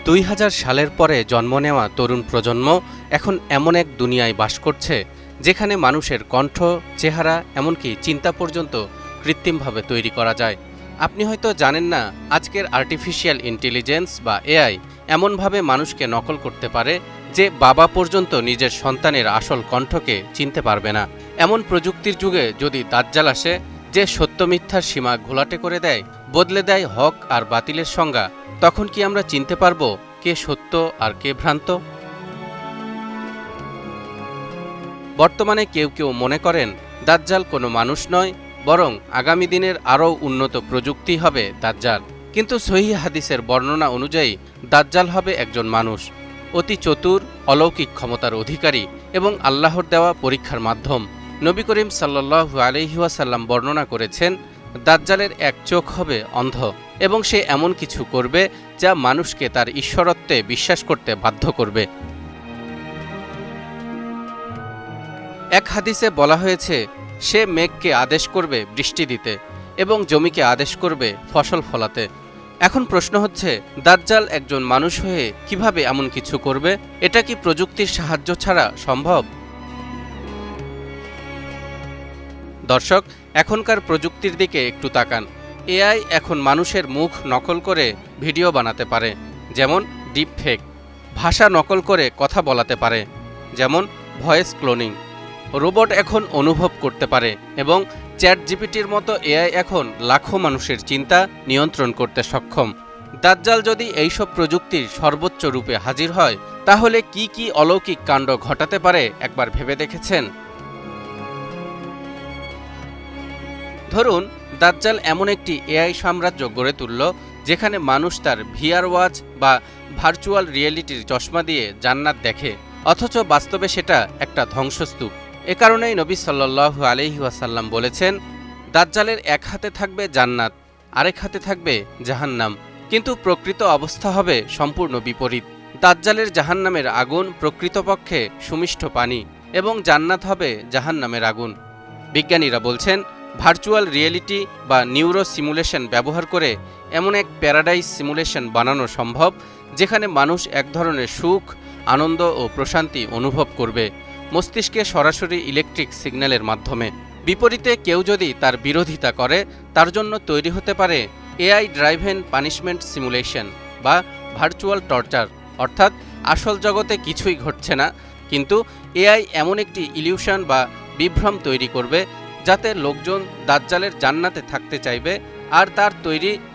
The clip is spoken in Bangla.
২০০০ সালের পরে জন্ম নেওয়া তরুণ প্রজন্ম এখন এমন এক দুনিয়ায় বাস করছে যেখানে মানুষের কণ্ঠ, চেহারা, এমনকি চিন্তা পর্যন্ত কৃত্রিমভাবে তৈরি করা যায়। আপনি হয়তো জানেন না, আজকের আর্টিফিশিয়াল ইন্টেলিজেন্স বা এআই এমনভাবে মানুষকে নকল করতে পারে যে বাবা পর্যন্ত নিজের সন্তানের আসল কণ্ঠকে চিনতে পারবে না। এমন প্রযুক্তির যুগে যদি দাজ্জাল আসে, যে সত্য মিথ্যার সীমা ঘোলাটে করে দেয়, বদলে দেয় হক আর বাতিলের সংজ্ঞা, তখন কি আমরা চিনতে পারব কে সত্য আর কে ভ্রান্ত? বর্তমানে কেউ কেউ মনে করেন দাজ্জাল কোনো মানুষ নয়, বরং আগামী দিনের আরও উন্নত প্রযুক্তি হবে দাজ্জাল। কিন্তু সহিহ হাদিসের বর্ণনা অনুযায়ী দাজ্জাল হবে একজন মানুষ, অতি চতুর, অলৌকিক ক্ষমতার অধিকারী এবং আল্লাহর দেওয়া পরীক্ষার মাধ্যম। নবী করিম সাল্লাল্লাহু আলাইহি ওয়াসাল্লাম বর্ণনা করেছেন, দাজ্জালের এক চোখ হবে অন্ধ এবং সে এমন কিছু করবে যা মানুষকে তার ঈশ্বরত্বে বিশ্বাস করতে বাধ্য করবে। এক হাদিসে বলা হয়েছে, সে মেঘকে আদেশ করবে বৃষ্টি দিতে এবং জমিকে আদেশ করবে ফসল ফলাতে। এখন প্রশ্ন হচ্ছে, দাজ্জাল একজন মানুষ হয়ে কিভাবে এমন কিছু করবে? এটা কি প্রযুক্তির সাহায্য ছাড়া সম্ভব? দর্শক, এখনকার প্রযুক্তির দিকে একটু তাকান। এআই এখন মানুষের মুখ নকল করে ভিডিও বানাতে পারে, যেমন ডিপ ফেক; ভাষা নকল করে কথা বলাতে পারে, যেমন ভয়েস ক্লোনিং; রোবট এখন অনুভব করতে পারে এবং চ্যাট জিপিটির মতো এআই এখন লাখো মানুষের চিন্তা নিয়ন্ত্রণ করতে সক্ষম। দাজ্জাল যদি এইসব প্রযুক্তির সর্বোচ্চ রূপে হাজির হয়, তাহলে কি কি অলৌকিক কাণ্ড ঘটাতে পারে একবার ভেবে দেখেছেন? ধরুন, দাজ্জাল এমন একটি এআই সাম্রাজ্য গড়ে তুলল যেখানে মানুষ তার ভিআর ওয়াচ বা ভার্চুয়াল রিয়েলিটির চশমা দিয়ে জান্নাত দেখে, অথচ বাস্তবে সেটা একটা ধ্বংসস্তূপ। এ কারণেই নবী সাল্লাল্লাহু আলাইহি ওয়াসাল্লাম বলেছেন, দাজ্জালের এক হাতে থাকবে জান্নাত, আরেক হাতে থাকবে জাহান্নাম। কিন্তু প্রকৃত অবস্থা হবে সম্পূর্ণ বিপরীত। দাজ্জালের জাহান্নামের আগুন প্রকৃতপক্ষে সুমিষ্ট পানি এবং জান্নাত হবে জাহান্নামের আগুন। বিজ্ঞানীরা বলছেন, ভার্চুয়াল রিয়েলিটি বা নিউরো সিমুলেশন ব্যবহার করে এমন এক প্যারাডাইস সিমুলেশন বানানো সম্ভব যেখানে মানুষ এক ধরনের সুখ, আনন্দ ও প্রশান্তি অনুভব করবে মস্তিষ্কে সরাসরি ইলেকট্রিক সিগন্যালের মাধ্যমে। বিপরীতে কেউ যদি তার বিরোধিতা করে, তার জন্য তৈরি হতে পারে এআই ড্রাইভেন পানিশমেন্ট সিমুলেশন বা ভার্চুয়াল টর্চার, অর্থাৎ আসল জগতে কিছুই ঘটছে না, কিন্তু এআই এমন একটি ইলিউশন বা বিভ্রম তৈরি করবে যাতে লোকজন দাজ্জালের জান্নাতে থাকতে চাইবে আর তার তৈরি